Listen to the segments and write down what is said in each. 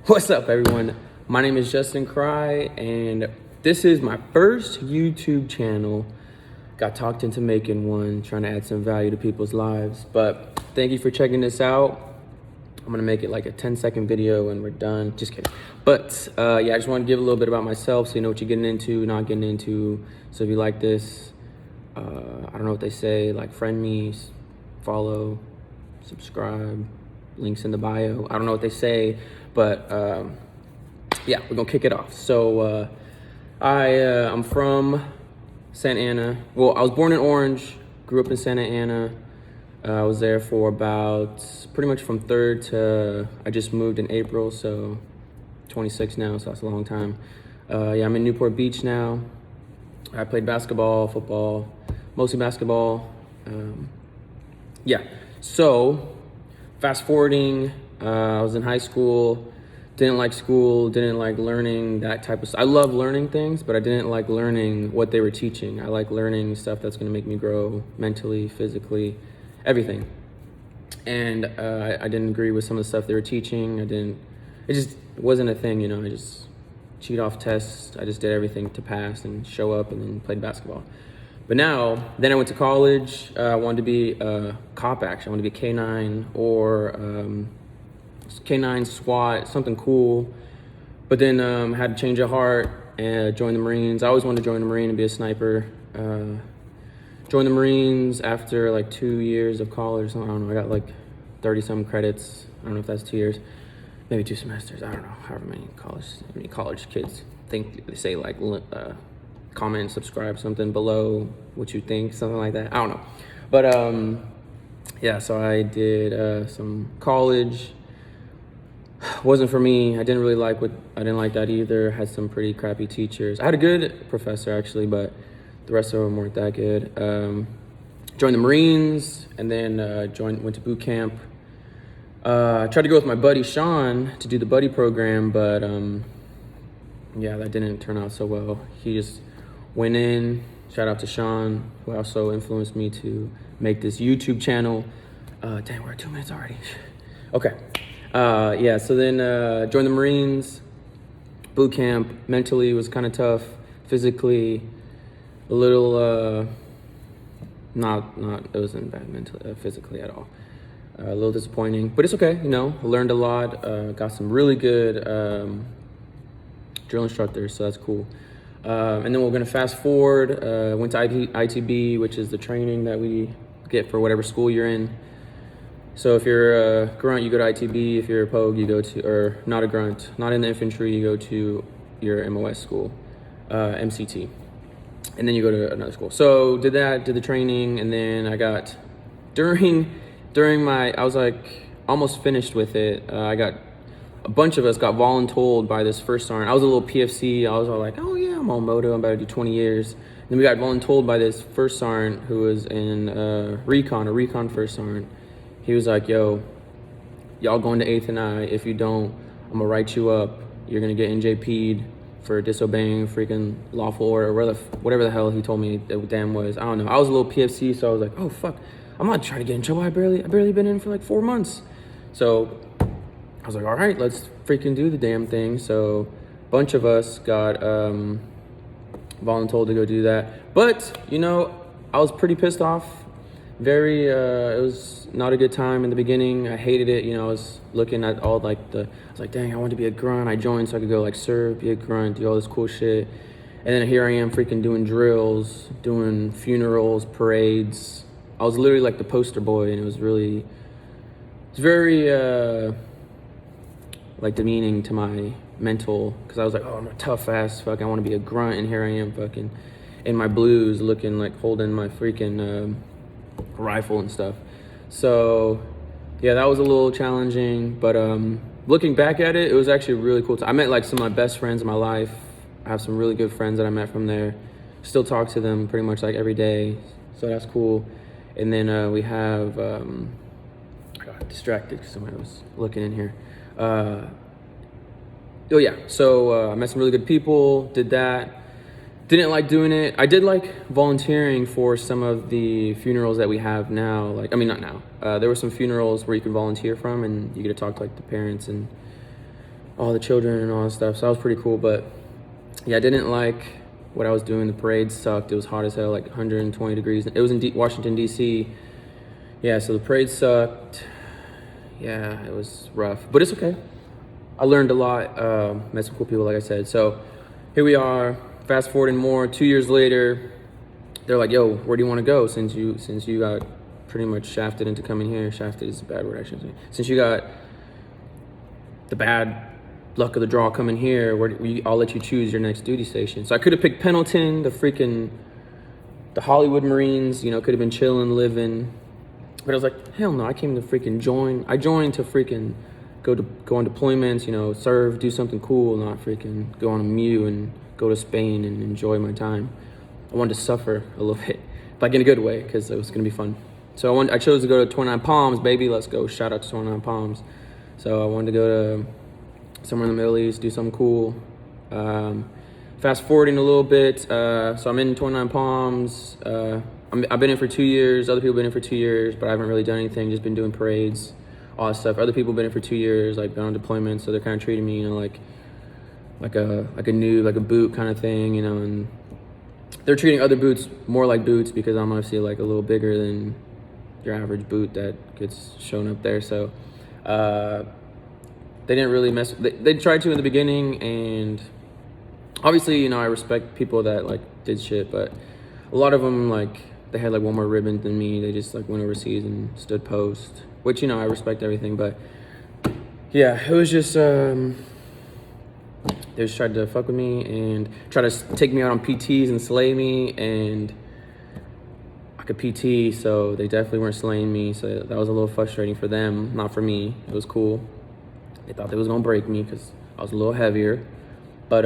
What's up, everyone? My name is Justin Cry, and this is my first YouTube channel. Got talked into making one, trying to add some value to people's lives. But thank you for checking this out. I'm gonna make it like a 10-second video and we're done. Just kidding. But yeah, I just want to give a little bit about myself so you know what you're getting into, not getting into. So if you like this, I don't know what they say, like friend me, follow, subscribe, links in the bio. I don't know what they say, but yeah, we're gonna kick it off. So I'm from Santa Ana. Well, I was born in Orange, grew up in Santa Ana. I was there for about pretty much from third to, I just moved in April, so 26 now, so that's a long time. Yeah, I'm in Newport Beach now. I played basketball, football, mostly basketball. Yeah, so fast forwarding, I was in high school, didn't like school, didn't like learning that type of stuff. I love learning things, but I didn't like learning what they were teaching. I like learning stuff that's gonna make me grow mentally, physically, everything. And I didn't agree with some of the stuff they were teaching. It just wasn't a thing, you know. I just cheat off tests. I just did everything to pass and show up and then played basketball. But then I went to college. I wanted to be a cop, actually. I wanted to be a K9 or K9 SWAT, something cool. But then had to change of heart and join the Marines. I always wanted to join the Marine and be a sniper. Joined the Marines after like 2 years of college or something. I don't know, I got like 30-some credits. I don't know if that's 2 years, maybe 2 semesters. I don't know, however many college kids think. They say like comment, subscribe, something below what you think, something like that. I don't know. But yeah, so I did some college. Wasn't for me. I didn't like that either. Had some pretty crappy teachers. I had a good professor actually, but the rest of them weren't that good. Joined the Marines and then went to boot camp. Tried to go with my buddy Sean to do the buddy program, but yeah, that didn't turn out so well. He just went in. Shout out to Sean, who also influenced me to make this YouTube channel. Dang, we're at 2 minutes already. Okay. Yeah, so then joined the Marines, boot camp. Mentally was kind of tough, physically a little, it wasn't bad mentally, physically at all. A little disappointing, but it's okay, you know. I learned a lot, got some really good drill instructors, so that's cool. And then we're gonna fast forward, went to ITB, which is the training that we get for whatever school you're in. So if you're a grunt, you go to ITB. If you're a pogue, you go to, or not a grunt, not in the infantry, you go to your MOS school, MCT. And then you go to another school. So did the training, and then I got, I was like almost finished with it. A bunch of us got voluntold by this first sergeant. I was a little PFC. I was all like, oh yeah, I'm all moto. I'm about to do 20 years. And then we got voluntold by this first sergeant who was in a recon first sergeant. He was like, yo, y'all going to 8th and I. If you don't, I'm gonna write you up. You're gonna get NJP'd for disobeying freaking lawful order, whatever the hell he told me the damn was. I don't know. I was a little PFC, so I was like, oh fuck, I'm not trying to get in trouble. I barely been in for like 4 months. So I was like, all right, let's freaking do the damn thing. So a bunch of us got voluntold to go do that. But, you know, I was pretty pissed off. It was not a good time in the beginning. I hated it. You know, I was looking at all I was like, dang, I want to be a grunt. I joined so I could go like serve, be a grunt, do all this cool shit. And then here I am freaking doing drills, doing funerals, parades. I was literally like the poster boy, and it's very like demeaning to my mental, because I was like, oh, I'm a tough ass, fuck, I want to be a grunt, and here I am fucking in my blues looking like holding my freaking rifle and stuff. So yeah, that was a little challenging, but looking back at it, it was actually really cool. I met like some of my best friends in my life. I have some really good friends that I met from there. Still talk to them pretty much like every day, so that's cool. And then we have I got distracted because somebody was looking in here. Oh yeah, so I met some really good people, did that. Didn't like doing it. I did like volunteering for some of the funerals that we have now. Like, I mean, not now. There were some funerals where you could volunteer from, and you get to talk to like the parents and all the children and all that stuff. So that was pretty cool. But yeah, I didn't like what I was doing. The parade sucked. It was hot as hell, like 120 degrees. It was in Washington, D.C. Yeah, so the parade sucked. Yeah, it was rough, but it's okay. I learned a lot, met some cool people, like I said. So here we are, fast forwarding more, 2 years later. They're like, yo, where do you want to go since you got pretty much shafted into coming here? Shafted is a bad word, actually. Since you got the bad luck of the draw coming here, I'll let you choose your next duty station. So I could have picked Pendleton, the Hollywood Marines, you know, could have been chilling, living. But I was like, hell no, I came to freaking join. I joined to freaking go on deployments, you know, serve, do something cool, not freaking go on a MEU and go to Spain and enjoy my time. I wanted to suffer a little bit, like in a good way, because it was gonna be fun. So I chose to go to 29 Palms, baby. Let's go. Shout out to 29 Palms. So I wanted to go to somewhere in the Middle East, do something cool. Fast forwarding a little bit. So I'm in 29 Palms. I've been in for 2 years. Other people have been in for 2 years, but I haven't really done anything. Just been doing parades, all that stuff. Other people have been in for 2 years, like been on deployment, so they're kind of treating me, you know, like a noob, like a boot kind of thing, you know. And they're treating other boots more like boots because I'm obviously like a little bigger than your average boot that gets shown up there. So they didn't really mess. They tried to in the beginning, and obviously, you know, I respect people that like did shit, but a lot of them like. They had like one more ribbon than me. They just like went overseas and stood post, which, you know, I respect everything. But yeah, it was just, they just tried to fuck with me and try to take me out on PTs and slay me. And I could PT, so they definitely weren't slaying me. So that was a little frustrating for them, not for me. It was cool. They thought they was gonna break me because I was a little heavier. But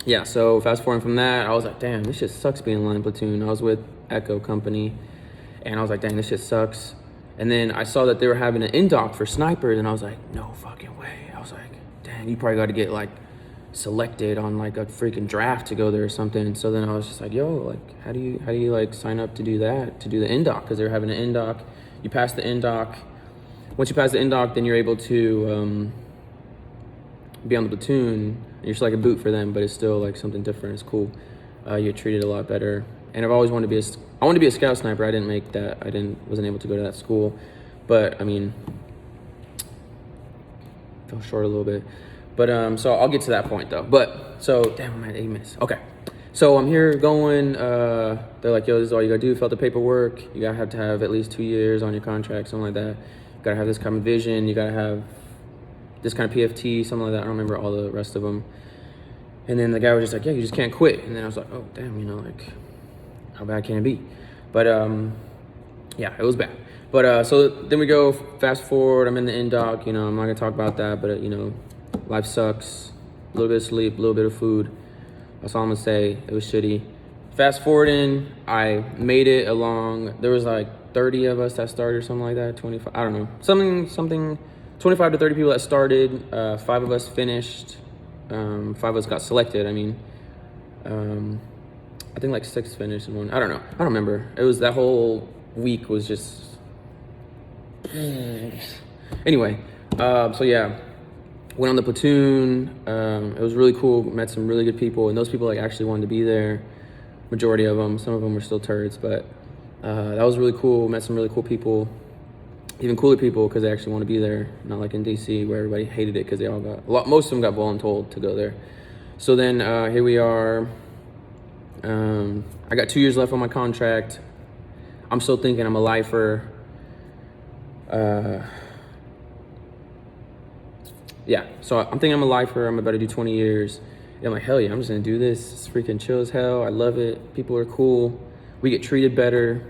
yeah, so fast forwarding from that, I was like, damn, this shit sucks being line platoon. I was with Echo Company, and I was like, dang, this shit sucks. And then I saw that they were having an in-doc for snipers, and I was like, no fucking way. I was like, dang, you probably got to get like selected on like a freaking draft to go there or something. And so then I was just like, yo, like, how do you like sign up to do that, to do the in-doc? Because they're having an in-doc. You pass the in-doc. Once you pass the in-doc, then you're able to be on the platoon. You're just like a boot for them, but it's still like something different. It's cool. You get treated a lot better. And I've always wanted to be I wanted to be a scout sniper. I didn't make that. Wasn't able to go to that school. But I mean, fell short a little bit. But so I'll get to that point though. But so damn, I'm at 8 minutes. Okay. So I'm here going. They're like, yo, this is all you gotta do. Fill out the paperwork. You gotta have to have at least 2 years on your contract, something like that. You gotta have this kind of vision. You gotta have this kind of PFT, something like that. I don't remember all the rest of them. And then the guy was just like, yeah, you just can't quit. And then I was like, oh damn, you know, like, how bad can it be? But yeah, it was bad. But so then we go fast forward. I'm in the in-doc. You know, I'm not gonna talk about that, but you know, life sucks. A little bit of sleep, a little bit of food. That's all I'm gonna say. It was shitty. Fast forwarding, I made it along. There was like 30 of us that started or something like that. 25, I don't know. Something. 25 to 30 people that started. 5 of us finished. 5 of us got selected. I mean, I think like 6 finished and 1. I don't know. I don't remember. It was that whole week was just. Anyway, so yeah, went on the platoon. It was really cool. Met some really good people, and those people like actually wanted to be there. Majority of them. Some of them were still turds, but that was really cool. Met some really cool people. Even cooler people because they actually want to be there. Not like in DC where everybody hated it because they all most of them got voluntold to go there. So then here we are. I got 2 years left on my contract. I'm still thinking I'm a lifer. Yeah, so I'm thinking I'm a lifer. I'm about to do 20 years. And I'm like, hell yeah, I'm just gonna do this. It's freaking chill as hell. I love it. People are cool. We get treated better.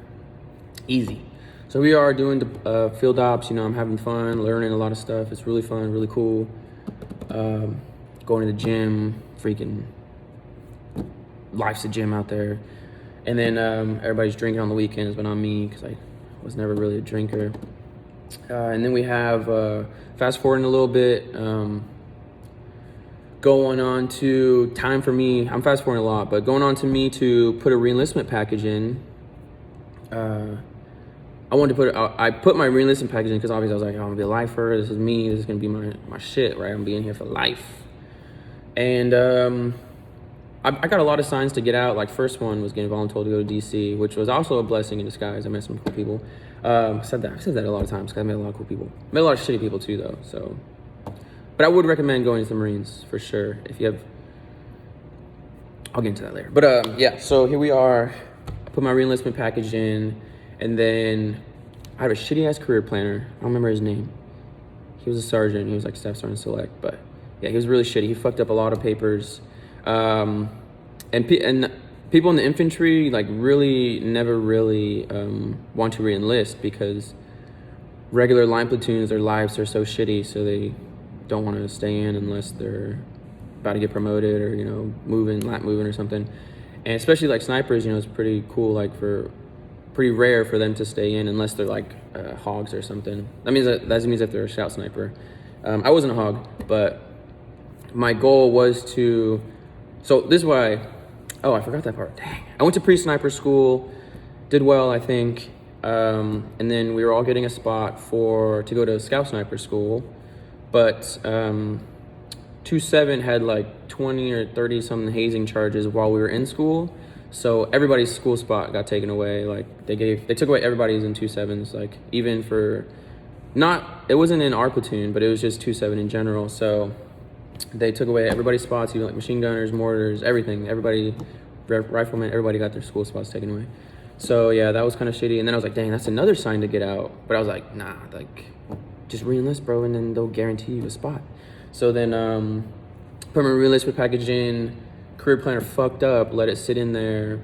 Easy. So we are doing the field ops. You know, I'm having fun, learning a lot of stuff. It's really fun, really cool. Going to the gym, freaking life's a gym out there. And then everybody's drinking on the weekends, but not me because I was never really a drinker. And then we have, fast forwarding a little bit, going on to time for me. I'm fast forwarding a lot, but going on to me to put a reenlistment package in. I wanted to I put my re-enlistment package in because obviously I was like, oh, I'm gonna be a lifer. This is me. This is gonna be my shit, right? I'm being here for life. And I got a lot of signs to get out. Like, first one was getting voluntold to go to DC, which was also a blessing in disguise. I met some cool people. I've said that a lot of times because I met a lot of cool people. Met a lot of shitty people too, though. So, but I would recommend going to the Marines for sure if you have. I'll get into that later. But yeah. So here we are. I put my re-enlistment package in, and then I have a shitty ass career planner. I don't remember his name. He was a sergeant. He was like Staff Sergeant Select, but yeah, he was really shitty. He fucked up a lot of papers. And people in the infantry like really never really want to re-enlist because regular line platoons, their lives are so shitty, so they don't want to stay in unless they're about to get promoted or, you know, lap moving or something. And especially like snipers, you know, it's pretty cool, like pretty rare for them to stay in unless they're like hogs or something. That means if they're a shout sniper. I wasn't a hog, but my goal was to. So this is why. Oh, I forgot that part. Dang. I went to pre-sniper school, did well, I think, and then we were all getting a spot to go to scout sniper school, but 2-7 had like 20 or 30 something hazing charges while we were in school. So everybody's school spot got taken away. Like they took away everybody's in 2-7s, like even for it wasn't in our platoon, but it was just 2-7 in general. So they took away everybody's spots, even like machine gunners, mortars, everything. Everybody, riflemen, everybody got their school spots taken away. So yeah, that was kind of shitty. And then I was like, dang, that's another sign to get out. But I was like, nah, like just re-enlist, bro, and then they'll guarantee you a spot. So then put my re-enlistment package in. Career planner fucked up, let it sit in there,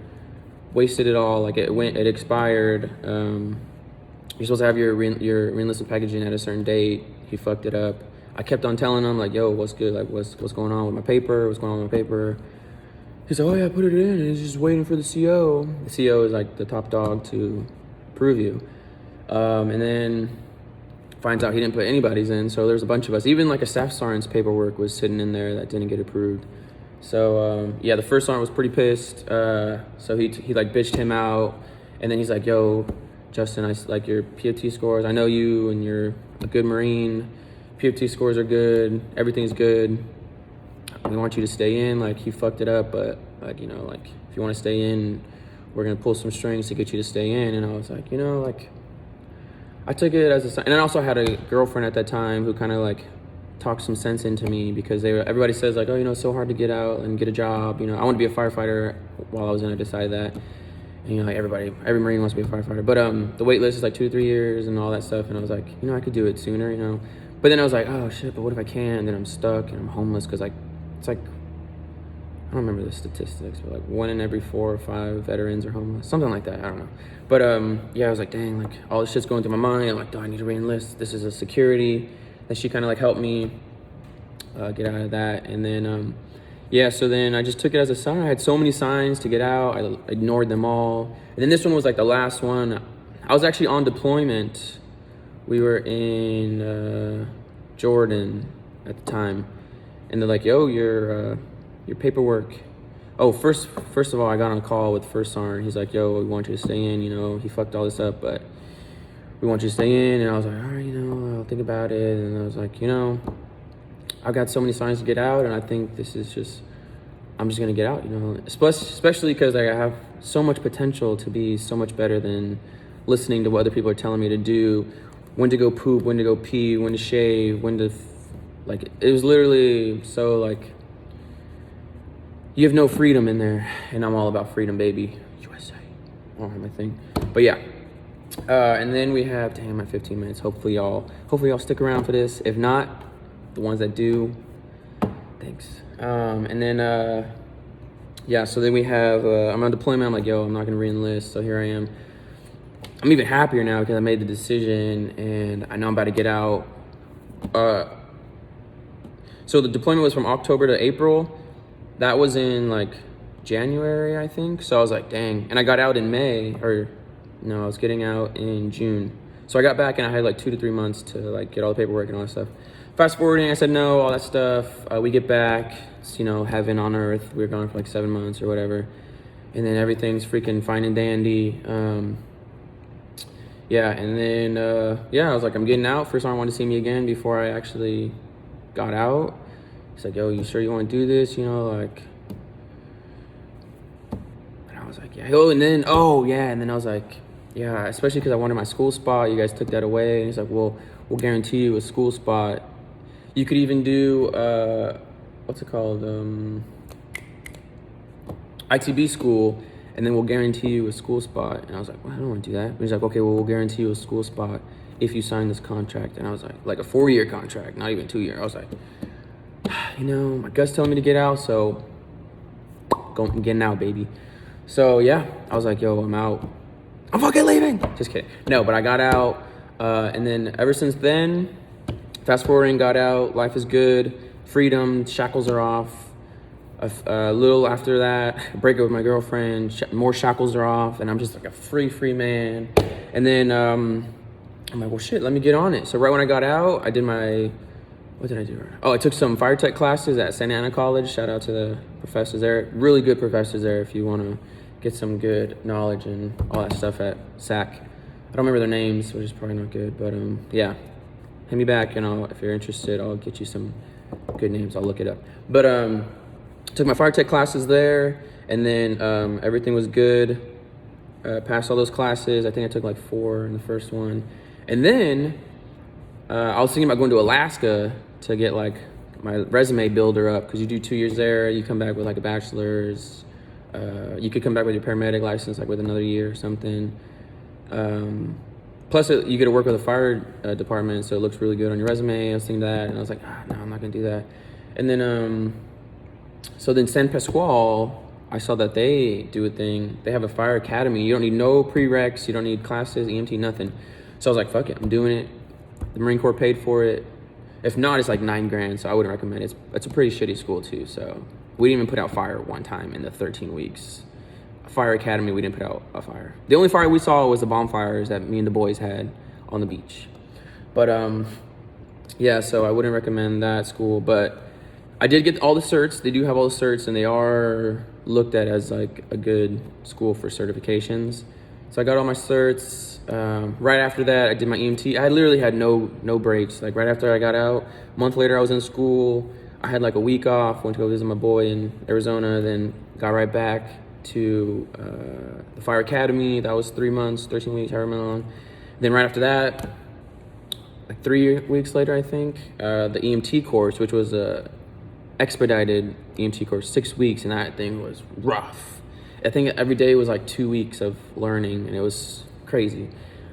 wasted it all. Like it expired. You're supposed to have your re-enlistment package in at a certain date. He fucked it up. I kept on telling him, like, yo, what's good? Like, what's going on with my paper? What's going on with my paper? He's like, oh, yeah, I put it in, and he's just waiting for the CO. The CO is, like, the top dog to approve you. And then finds out he didn't put anybody's in, so there's a bunch of us. Even, like, a staff sergeant's paperwork was sitting in there that didn't get approved. So, yeah, the first sergeant was pretty pissed. So he, like, bitched him out, and then he's like, yo, Justin, I like your POT scores. I know you, and you're a good Marine. PFT scores are good, everything's good. We want you to stay in. Like, he fucked it up, but like, you know, like if you want to stay in, we're gonna pull some strings to get you to stay in. And I was like, you know, like I took it as a sign. And I also had a girlfriend at that time who kind of like talked some sense into me because everybody says like, oh, you know, it's so hard to get out and get a job. You know, I want to be a firefighter while I was in. I decided that. And, you know, like every Marine wants to be a firefighter. But the wait list is like 2 to 3 years and all that stuff. And I was like, you know, I could do it sooner, you know. But then I was like, oh shit, but what if I can't? And then I'm stuck and I'm homeless because like, it's like, I don't remember the statistics, but like 1 in every 4 or 5 veterans are homeless, something like that. I don't know. But yeah, I was like, dang, like all this shit's going through my mind. I'm like, do I need to re-enlist? This is a security. And she kind of like helped me get out of that. And then, yeah, so then I just took it as a sign. I had so many signs to get out. I ignored them all. And then this one was like the last one. I was actually on deployment. We were in Jordan at the time, and they're like, "Yo, your paperwork." Oh, first of all, I got on a call with First Sergeant. He's like, "Yo, we want you to stay in. You know, he fucked all this up, but we want you to stay in." And I was like, "All right, you know, I'll think about it." And I was like, you know, I've got so many signs to get out, and I think this is just, I'm just gonna get out. You know, especially because I have so much potential to be so much better than listening to what other people are telling me to do. When to go poop, when to go pee, when to shave, when to, like, it was literally so, like, you have no freedom in there, and I'm all about freedom, baby. USA. I don't have my thing. But yeah. And then we have, damn, my 15 minutes. Hopefully y'all stick around for this. If not, the ones that do, thanks. And then, yeah, so then we have, I'm on deployment. I'm like, yo, I'm not gonna re-enlist, so here I am. I'm even happier now because I made the decision and I know I'm about to get out. So the deployment was from October to April. That was in like January, I think. So I was like, dang. And I got out in May, or no, I was getting out in June. So I got back and I had like 2 to 3 months to like get all the paperwork and all that stuff. Fast forwarding, I said no, all that stuff. We get back, it's, you know, heaven on earth. We were gone for like 7 months or whatever. And then everything's freaking fine and dandy. yeah, and then I was like, I'm getting out. First time I wanted to see me again before I actually got out. He's like, yo, you sure you want to do this? You know, like, and I was like, yeah. Oh, and then I was like, yeah, especially because I wanted my school spot. You guys took that away. And he's like, well, we'll guarantee you a school spot. You could even do what's it called? ITB school, and then we'll guarantee you a school spot. And I was like, well, I don't want to do that. But he's like, okay, well, we'll guarantee you a school spot if you sign this contract. And I was like a 4-year contract, not even 2-year. I was like, you know, my gut's telling me to get out, so I'm getting out, baby. So yeah, I was like, yo, I'm out. I'm fucking leaving. Just kidding. No, but I got out, and then ever since then, fast forwarding, got out. Life is good. Freedom. Shackles are off. A little after that, break up with my girlfriend. More shackles are off, and I'm just like a free man. And then I'm like, well, shit, let me get on it. So right when I got out, I did what did I do? Oh, I took some fire tech classes at Santa Ana College. Shout out to the professors there. Really good professors there if you want to get some good knowledge and all that stuff at SAC. I don't remember their names, which is probably not good, but yeah. Hit me back, and if you're interested, I'll get you some good names. I'll look it up. But took my fire tech classes there, and then everything was good. Passed all those classes. I think I took like 4 in the first one. And then I was thinking about going to Alaska to get like my resume builder up, because you do 2 years there. You come back with like a bachelor's. You could come back with your paramedic license like with another year or something. Plus, you get to work with a fire department, so it looks really good on your resume. I was thinking that, and I was like, no, I'm not gonna do that. And then, so then San Pasquale, I saw that they do a thing. They have a fire academy. You don't need no prereqs. You don't need classes, EMT, nothing. So I was like, fuck it, I'm doing it. The Marine Corps paid for it. If not, it's like $9,000, so I wouldn't recommend it. It's a pretty shitty school too. So we didn't even put out fire one time in the 13 weeks. Fire academy, we didn't put out a fire. The only fire we saw was the bonfires that me and the boys had on the beach. But yeah, so I wouldn't recommend that school. But I did get all the certs. They do have all the certs, and they are looked at as like a good school for certifications. So I got all my certs. Right after that, I did my EMT. I literally had no breaks. Like right after I got out, a month later I was in school. I had like a week off, went to go visit my boy in Arizona, then got right back to the fire academy. That was 3 months, 13 weeks, however long. Then right after that, like 3 weeks later, I think, the EMT course, which was a expedited EMT course, 6 weeks, and that thing was rough. I think every day was like 2 weeks of learning, and it was crazy.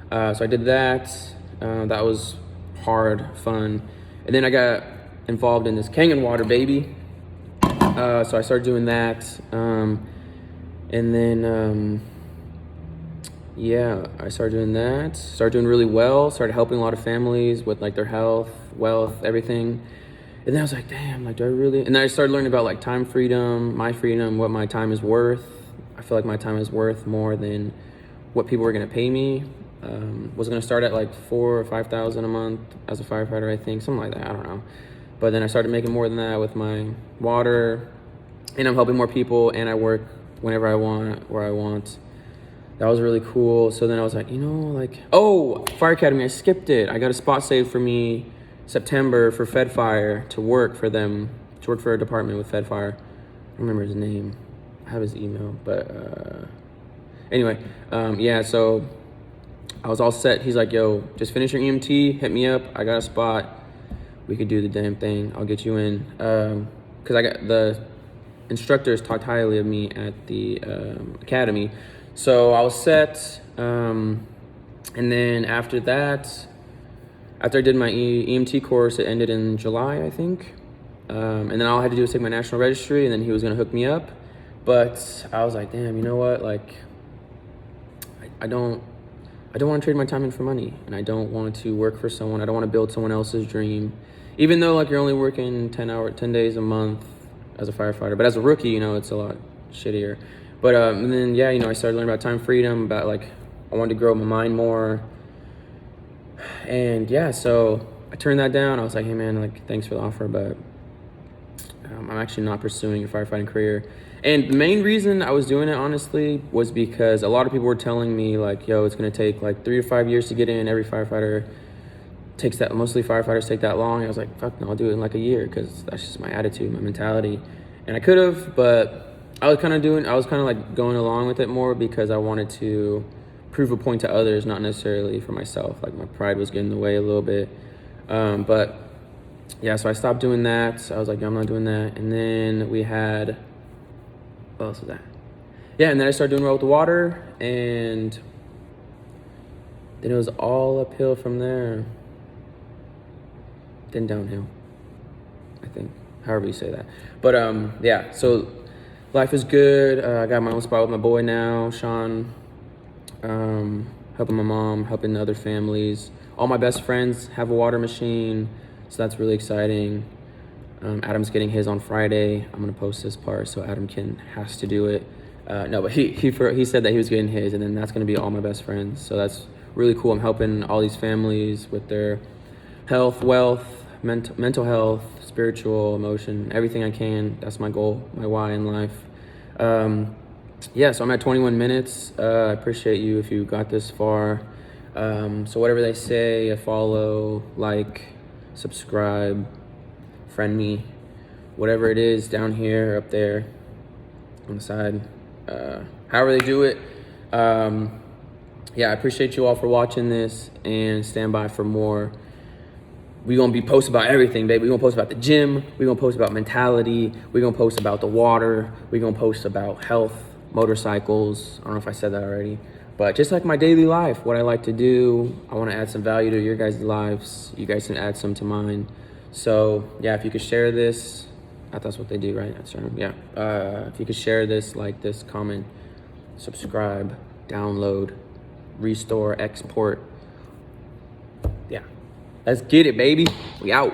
So I did that. That was hard, fun. And then I got involved in this Kangen water, baby. So I started doing that. And then, yeah, I started doing that. Started doing really well. Started helping a lot of families with like their health, wealth, everything. And then I was like, damn, like, do I really? And then I started learning about like time freedom, my freedom, what my time is worth. I feel like my time is worth more than what people are gonna pay me. Was gonna start at like 4,000 or 5,000 a month as a firefighter, I think, something like that. I don't know. But then I started making more than that with my water, and I'm helping more people, and I work whenever I want, where I want. That was really cool. So then I was like, you know, like, oh, Fire Academy, I skipped it. I got a spot saved for me September for Fed Fire to work for them, to work for a department with Fed Fire. I don't remember his name. I have his email, but anyway, yeah, so I was all set. He's like, yo, just finish your EMT, hit me up. I got a spot. We could do the damn thing. I'll get you in. Because I got the instructors talked highly of me at the academy. So I was set. And then after that, after I did my EMT course, it ended in July, I think. And then all I had to do was take my national registry, and then he was gonna hook me up. But I was like, damn, you know what? Like, I don't want to trade my time in for money, and I don't want to work for someone. I don't want to build someone else's dream, even though like you're only working 10 days a month as a firefighter. But as a rookie, you know, it's a lot shittier. But and then yeah, you know, I started learning about time freedom, about like I wanted to grow my mind more. And yeah, so I turned that down. I was like, hey man, like thanks for the offer, but I'm actually not pursuing a firefighting career. And the main reason I was doing it, honestly, was because a lot of people were telling me, like, yo, it's going to take like 3 to 5 years to get in. Every firefighter takes that, mostly firefighters take that long. I was like, fuck no, I'll do it in like a year, because that's just my attitude, my mentality. And I could have, but I was kind of like going along with it more because I wanted to prove a point to others, not necessarily for myself. Like, my pride was getting in the way a little bit. But yeah, so I stopped doing that. So I was like, I'm not doing that. And then we had, what else was that? Yeah, and then I started doing well with the water, and then it was all uphill from there. Then downhill, I think, however you say that. But yeah, so life is good. I got my own spot with my boy now, Sean. Helping my mom, helping other families. All my best friends have a water machine, so that's really exciting. Adam's getting his on Friday. I'm gonna post this part so Adam has to do it. No, but he said that he was getting his, and then that's gonna be all my best friends. So that's really cool. I'm helping all these families with their health, wealth, mental health, spiritual, emotion, everything I can. That's my goal, my why in life. Yeah, so I'm at 21 minutes. I appreciate you if you got this far. So whatever they say, a follow, like, subscribe, friend me, whatever it is, down here, up there, on the side, however they do it. Yeah, I appreciate you all for watching this, and stand by for more. We're going to be posting about everything, baby. We're going to post about the gym. We're going to post about mentality. We're going to post about the water. We're going to post about health, motorcycles. I don't know if I said that already. But just like my daily life, what I like to do, I want to add some value to your guys' lives. You guys can add some to mine. So, yeah, if you could share this. That's what they do, right? That's right. Yeah. If you could share this, like this, comment, subscribe, download, restore, export. Yeah. Let's get it, baby. We out.